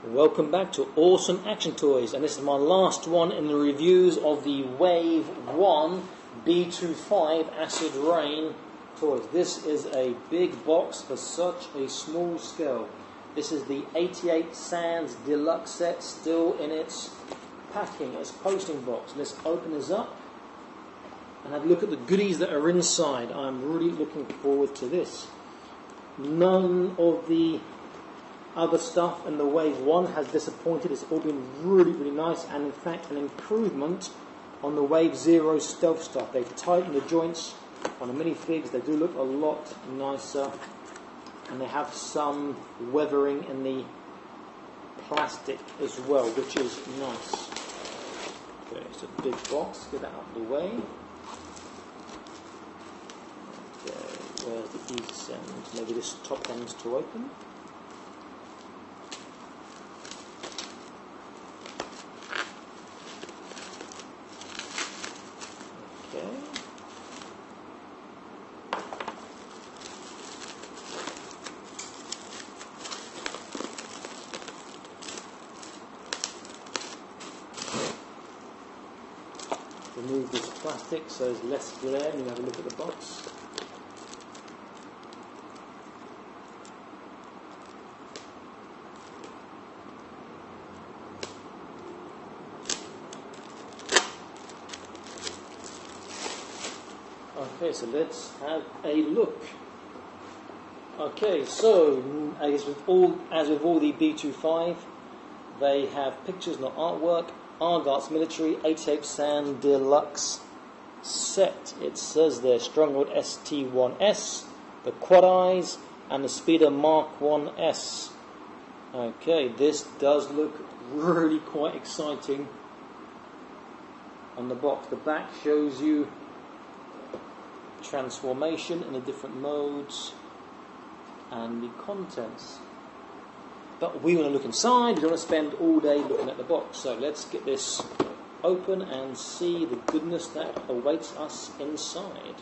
Welcome back to Awesome Action Toys, and this is my last one in the reviews of the Wave 1 B2.Five Acid Rain toys. This is a big box for such a small scale. This is the 88 Sand Delux set, still in its packing, its posting box. Let's open this up and have a look at the goodies that are inside. I'm really looking forward to this. None of the other stuff in the Wave 1 has disappointed. It's all been really nice, and in fact an improvement on the Wave 0 stealth stuff. They've tightened the joints on the minifigs. They do look a lot nicer, and they have some weathering in the plastic as well, which is nice. Okay, it's a big box. Get that out of the way. Okay, where's the easy end? Maybe this top end's to open. Remove this plastic so there's less glare, and you have a look at the box. Okay, so let's have a look. Okay, so as with all the B2.Five, they have pictures, not artwork. Agurts Military 88 Sand Delux set. It says there Stronghold ST1S, the Quad Eyes, and the Speeder Mark 1S. Okay, this does look really quite exciting on the box. The back shows you transformation in the different modes and the contents. But we want to look inside, we don't want to spend all day looking at the box. So let's get this open and see the goodness that awaits us inside.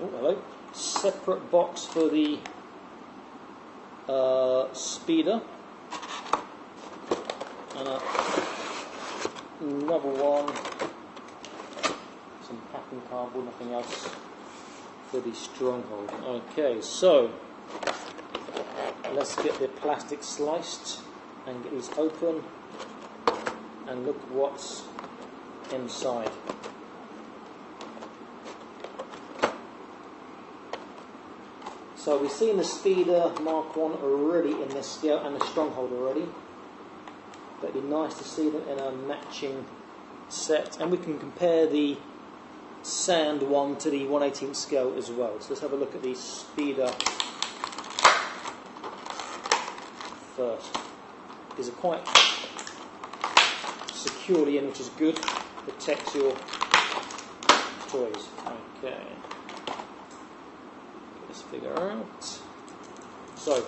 Oh, hello. Separate box for the speeder. And another one. Some packing cardboard, nothing else for the Stronghold. Okay, so let's get the plastic sliced and get these open and look what's inside. So we've seen the Speeder Mark 1 already in this scale and the Stronghold already. But it'd be nice to see them in a matching set, and we can compare the Sand one to the 1/18 scale as well. So let's have a look at the Speeder first. These are quite securely in, which is good. Protects your toys. Okay. Get this figure out. So,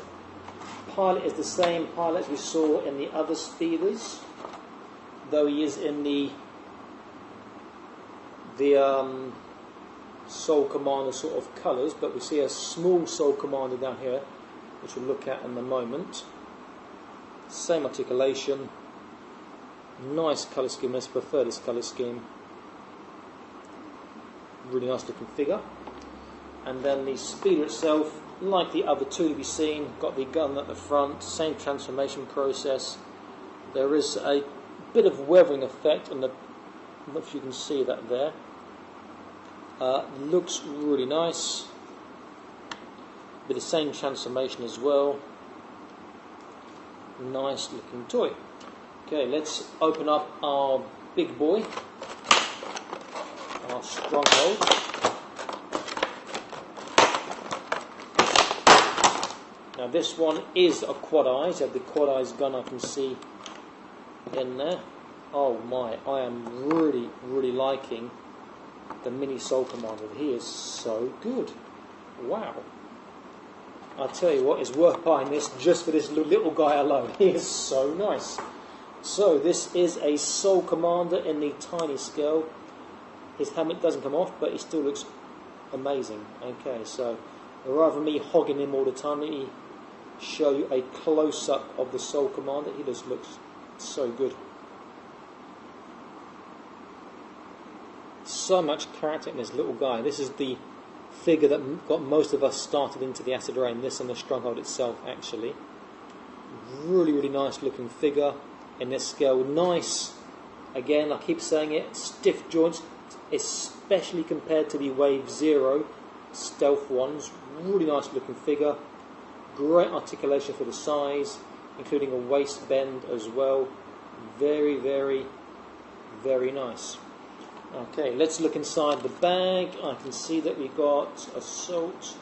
pilot is the same pilot as we saw in the other speeders, though he is in the Sole Commander sort of colours, but we see a small Sole Commander down here, which we'll look at in a moment. Same articulation, nice colour scheme. Let's prefer this colour scheme. Really nice looking figure. And then the speeder itself, like the other two to be seen, got the gun at the front, same transformation process. There is a bit of weathering effect on the, I don't know if you can see that there. Looks really nice. With the same transformation as well. Nice looking toy. Okay, let's open up our big boy, our Stronghold. Now this one is a Quad Eyes. You have the Quad Eyes gun I can see in there. Oh my, I am really liking the mini Sole Commander. He is so good. Wow. I'll tell you what, it's worth buying this just for this little guy alone. He is so nice. So this is a Sole Commander in the tiny scale. His helmet doesn't come off, but he still looks amazing. Okay, so rather than me hogging him all the time, let me show you a close-up of the Soul Commander. He just looks so good. So much character in this little guy. This is the figure that got most of us started into the Acid Rain. This and the Stronghold itself, actually. Really, really nice looking figure in this scale. Nice, again, I keep saying it, stiff joints, especially compared to the Wave 0 stealth ones. Really nice looking figure. Great articulation for the size, including a waist bend as well. Very, very, very nice. Okay, let's look inside the bag. I can see that we got assault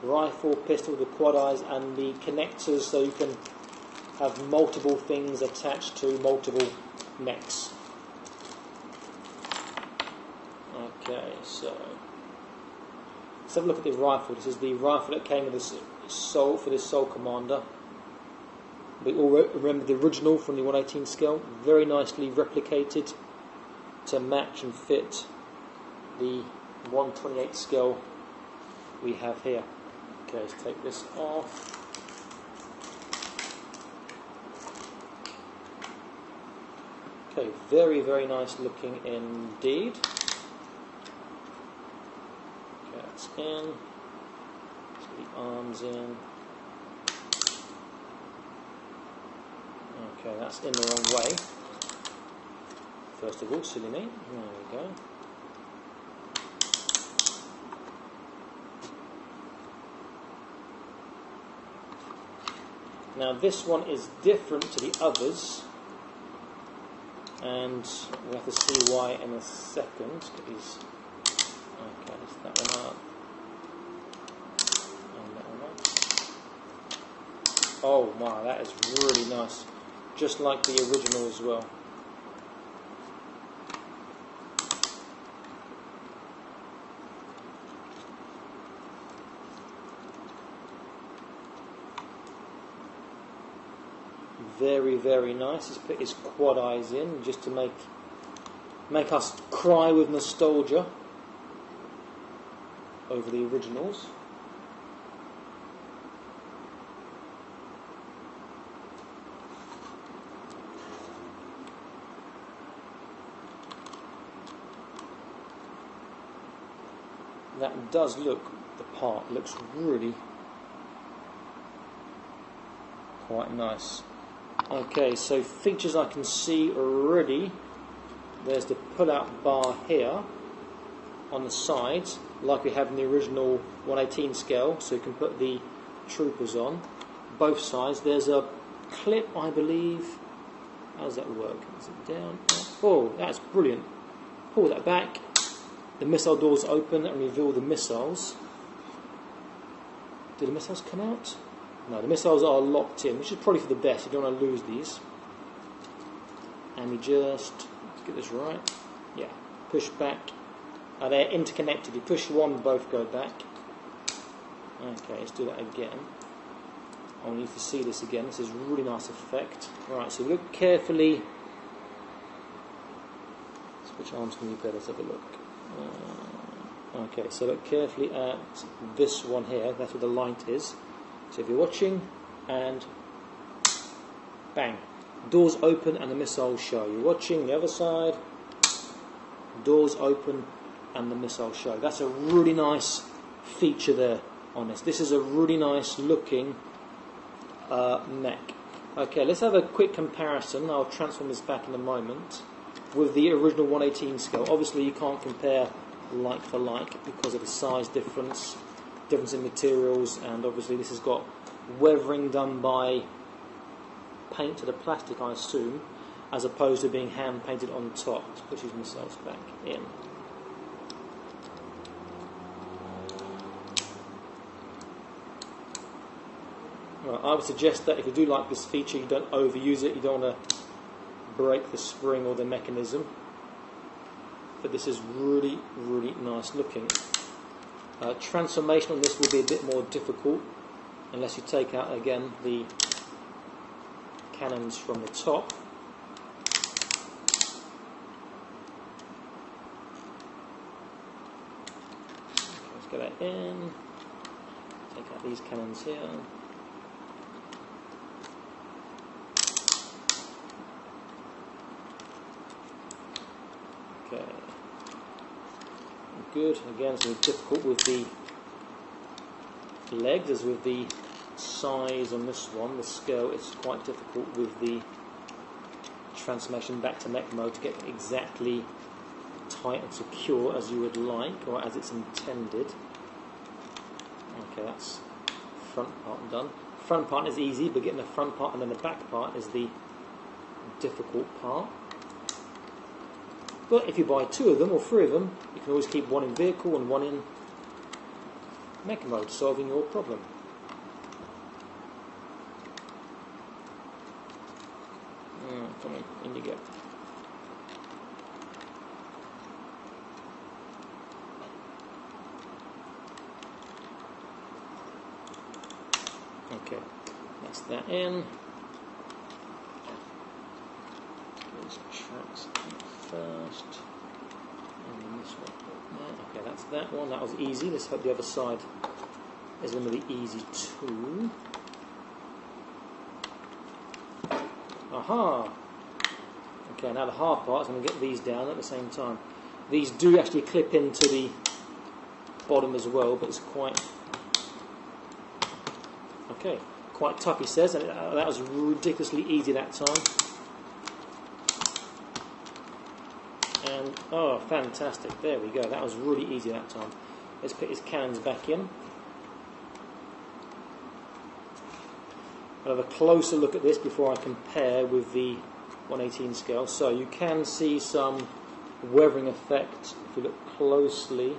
rifle, pistol, the quad eyes, and the connectors, so you can have multiple things attached to multiple mechs. Okay, so let's have a look at the rifle. This is the rifle that came with this Soul for this Soul Commander. We all remember the original from the 1/18 scale, very nicely replicated to match and fit the 1/28 scale we have here. Okay, let's take this off. Okay, very, very nice looking indeed. Okay, that's in. Let's get the arms in. Okay, that's in the wrong way. First of all, silly me. There we go. Now this one is different to the others, and we have to see why in a second. Okay, let's that one up. And that one up. Oh wow, that is really nice. Just like the original as well. Very, very nice. He's put his quad eyes in just to make us cry with nostalgia over the originals. That does look, the part looks really quite nice. Okay, so features I can see already. There's the pull-out bar here on the sides, like we have in the original 1/18 scale, so you can put the troopers on both sides. There's a clip, I believe. How does that work? Is it down? Oh, that's brilliant. Pull that back. The missile doors open and reveal the missiles. Do the missiles come out? No, the missiles are locked in, which is probably for the best. You don't want to lose these. And we just, let's get this right. Yeah, push back. They're interconnected. You push one, both go back. Okay, let's do that again. I want you to see this again. This is a really nice effect. Right, so look carefully. Which arm's going to be better? Let's have a look. Okay, so look carefully at this one here. That's where the light is. So if you're watching, and bang, doors open and the missiles show. You're watching the other side, doors open and the missiles show. That's a really nice feature there on this. This is a really nice looking mech. Okay, let's have a quick comparison. I'll transform this back in a moment with the original 1/18 scale. Obviously you can't compare like for like because of the size difference in materials, and obviously this has got weathering done by paint to the plastic, I assume, as opposed to being hand painted on top. Let's put these missiles back in. Right, I would suggest that if you do like this feature, you don't overuse it. You don't want to break the spring or the mechanism, but this is really, really nice looking. Transformation on this will be a bit more difficult unless you take out again the cannons from the top. get that in. Take out these cannons here. Okay. Good. Again, it's difficult with the legs as with the size on this one. The scale, it's quite difficult with the transformation back to mech mode to get exactly tight and secure as you would like, or as it's intended. Okay, that's front part done. Front part is easy, but getting the front part and then the back part is the difficult part. But if you buy 2 of them or 3 of them, you can always keep one in vehicle and one in mech mode, solving your problem. Come on, in you go. Okay, that's that in. These tracks first, and then this one. Okay, that's that one. That was easy. Let's hope the other side is going to be easy too. Aha! Okay, now the hard part is going to get these down at the same time. These do actually clip into the bottom as well, but it's quite okay, quite tough, he says, and that was ridiculously easy that time. And oh, fantastic! There we go. That was really easy that time. Let's put his cannons back in. I'll have a closer look at this before I compare with the 118 scale. So you can see some weathering effect if you look closely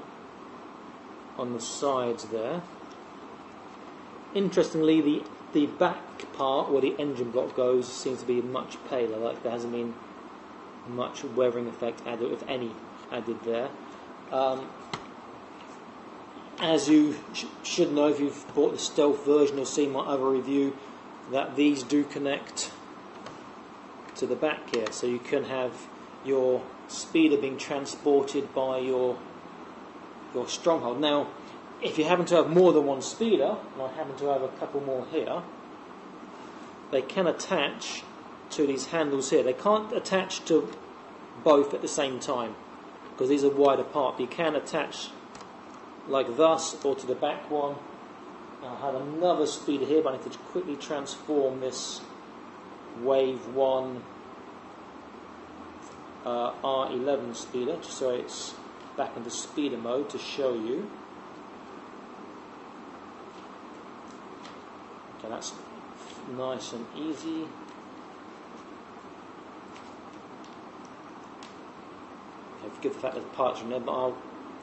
on the sides there. Interestingly, the back part where the engine block goes seems to be much paler, like there hasn't been much weathering effect added, if any, added there. As you should know if you've bought the stealth version or seen my other review, that these do connect to the back here, so you can have your speeder being transported by your Stronghold. Now, if you happen to have more than one speeder, and I happen to have a couple more here, they can attach to these handles here. They can't attach to both at the same time because these are wide apart. You can attach like thus, or to the back one. I have another speeder here, but I need to quickly transform this Wave 1 R11 speeder, just so it's back into speeder mode to show you. Okay, that's nice and easy. Okay, forgive the fact that the parts are in there, but I'll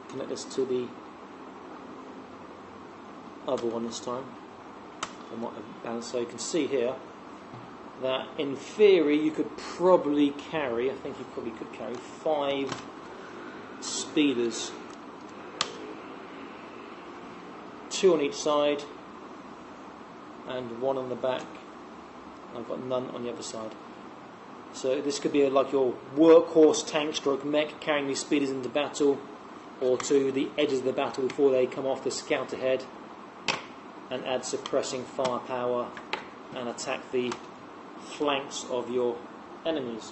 connect this to the other one this time. So you can see here that in theory you could probably carry, I think you probably could carry 5 speeders, 2 on each side and 1 on the back. I've got none on the other side. So this could be like your workhorse tank stroke mech carrying these speeders into battle, or to the edges of the battle before they come off to scout ahead and add suppressing firepower and attack the flanks of your enemies.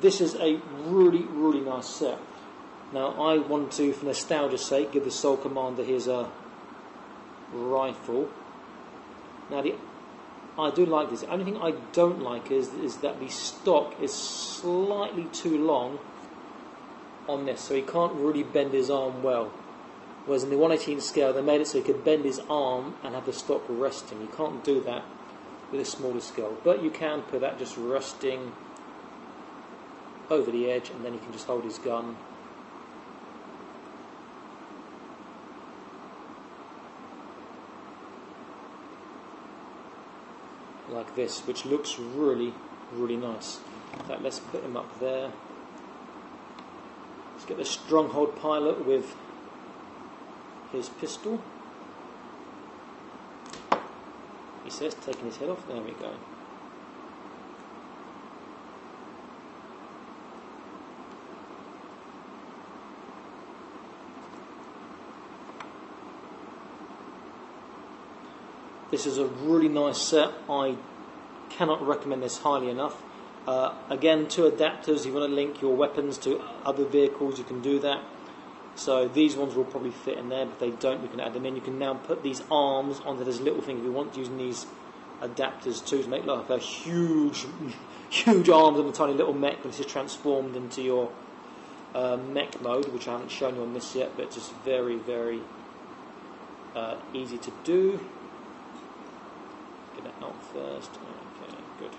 This is a really, really nice set. Now I want to, for nostalgia's sake, give the Sole Commander his rifle. Now I do like this. The only thing I don't like is that the stock is slightly too long on this, so he can't really bend his arm well. Whereas in the 118 scale, they made it so he could bend his arm and have the stock resting. You can't do that with a smaller scale, but you can put that just resting over the edge, and then he can just hold his gun. Like this, which looks really, really nice. In fact, let's put him up there. Let's get the Stronghold pilot with his pistol. He says, taking his head off. There we go. This is a really nice set. I cannot recommend this highly enough. Again, 2 adapters. If you want to link your weapons to other vehicles, you can do that. So these ones will probably fit in there, but if they don't, you can add them in. You can now put these arms onto this little thing if you want, using these adapters too, to make like a huge arms on a tiny little mech, but this is transformed into your mech mode, which I haven't shown you on this yet, but it's just very, very easy to do. Get that out first. Okay, good.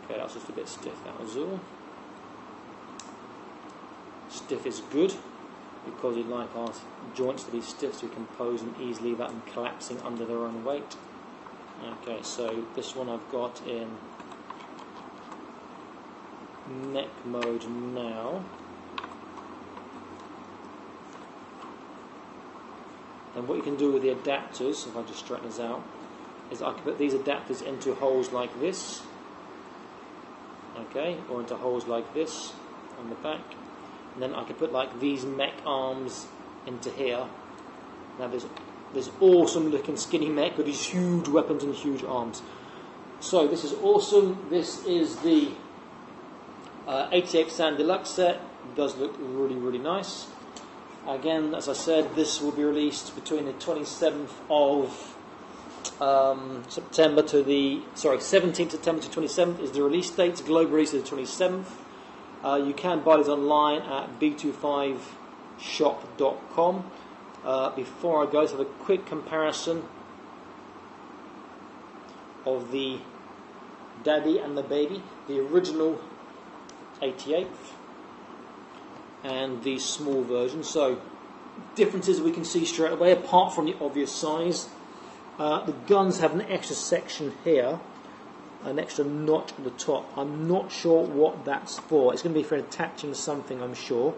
Okay, that's just a bit stiff, that was all. Stiff is good, because we'd like our joints to be stiff so we can pose them easily without them collapsing under their own weight. Okay, so this one I've got in mech mode now. And what you can do with the adapters, if I just straighten this out, is I can put these adapters into holes like this, okay, or into holes like this on the back, and then I can put like these mech arms into here. Now there's awesome looking skinny mech with these huge weapons and huge arms. So this is awesome. This is the 88 Sand Delux set. It does look really, really nice. Again, as I said, this will be released between the 27th of September to the 17th September to 27th is the release date. Global release is the 27th. You can buy these online at B2.Five.shop.com. Before I go, let's have a quick comparison of the Daddy and the Baby, the original 88th and the small version. So differences we can see straight away, apart from the obvious size. The guns have an extra section here, an extra notch at the top. I'm not sure what that's for. It's going to be for attaching something, I'm sure.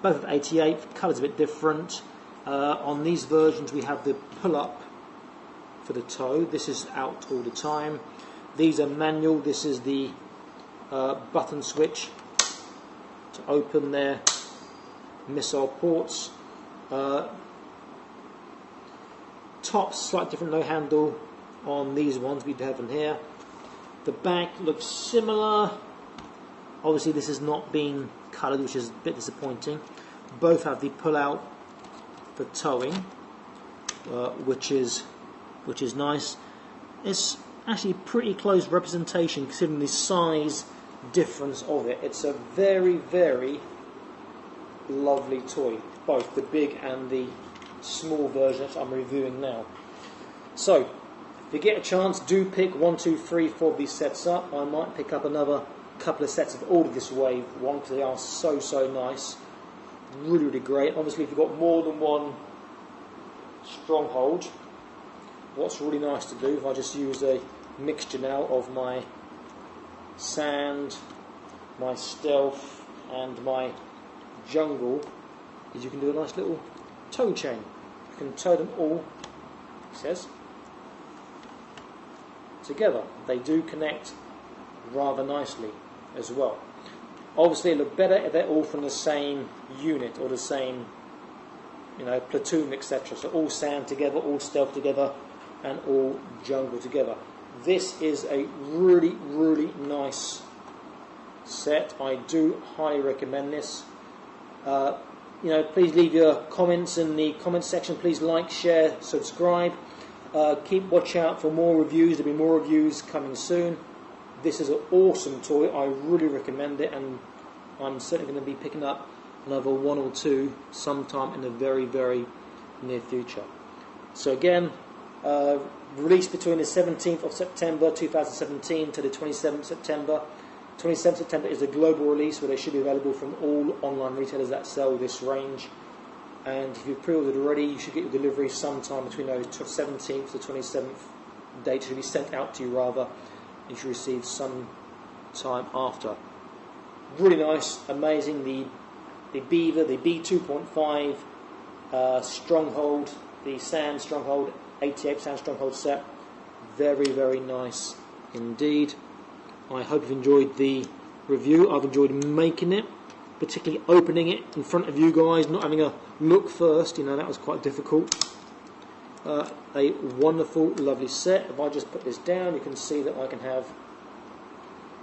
Both of 88, colour's a bit different. On these versions we have the pull-up for the toe. This is out all the time. These are manual. This is the button switch to open their missile ports. Top slightly different, no handle on these ones we have in here. The back looks similar. Obviously this has not been coloured, which is a bit disappointing. Both have the pull out for towing, which is nice. It's actually pretty close representation considering the size difference of it. It's a very, very lovely toy, both the big and the small version that I'm reviewing now. So if you get a chance, do pick 1, 2, 3, 4 of these sets up. I might pick up another couple of sets of all of this wave one, because they are so nice, really, really great. Obviously if you've got more than one Stronghold, what's really nice to do, if I just use a mixture now of my Sand, my Stealth and my Jungle, is you can do a nice little tow chain. You can tow them all, it says, together. They do connect rather nicely as well. Obviously it look better if they're all from the same unit or the same, platoon, etc. So all Sand together, all Stealth together, and all Jungle together. This is a really, really nice set. I do highly recommend this. Please leave your comments in the comments section. Please like, share, subscribe. Watch out for more reviews. There'll be more reviews coming soon. This is an awesome toy. I really recommend it, and I'm certainly going to be picking up another 1 or 2 sometime in the very, very near future. So again, released between the 17th of September 2017 to the 27th September. 27th September is a global release where they should be available from all online retailers that sell this range. And if you've pre-ordered already, you should get your delivery sometime between the 17th to 27th date. It should be sent out to you rather. You should receive some time after. Really nice, amazing. The Beaver, the B2.Five Stronghold, the Sand Stronghold, 88 Sand Stronghold set. Very, very nice indeed. I hope you've enjoyed the review. I've enjoyed making it, particularly opening it in front of you guys, not having a look first, you know, that was quite difficult. A wonderful, lovely set. If I just put this down, you can see that I can have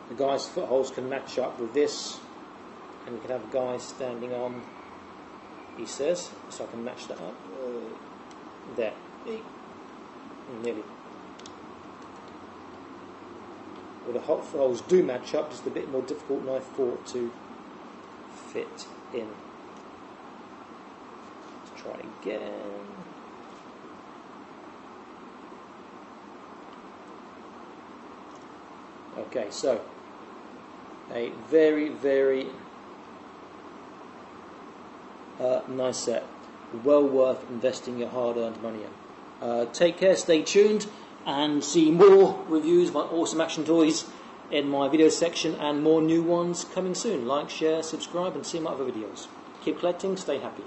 the guy's footholds can match up with this, and you can have a guy standing on, he says, so I can match that up. There. Nearly. Well, the footholds do match up, just a bit more difficult than I thought to fit in. Let's try again. Okay, so a very, very nice set. Well worth investing your hard-earned money in. Take care, stay tuned, and see more reviews of my awesome action toys in my video section, and more new ones coming soon. Like, share, subscribe, and see my other videos. Keep collecting, stay happy.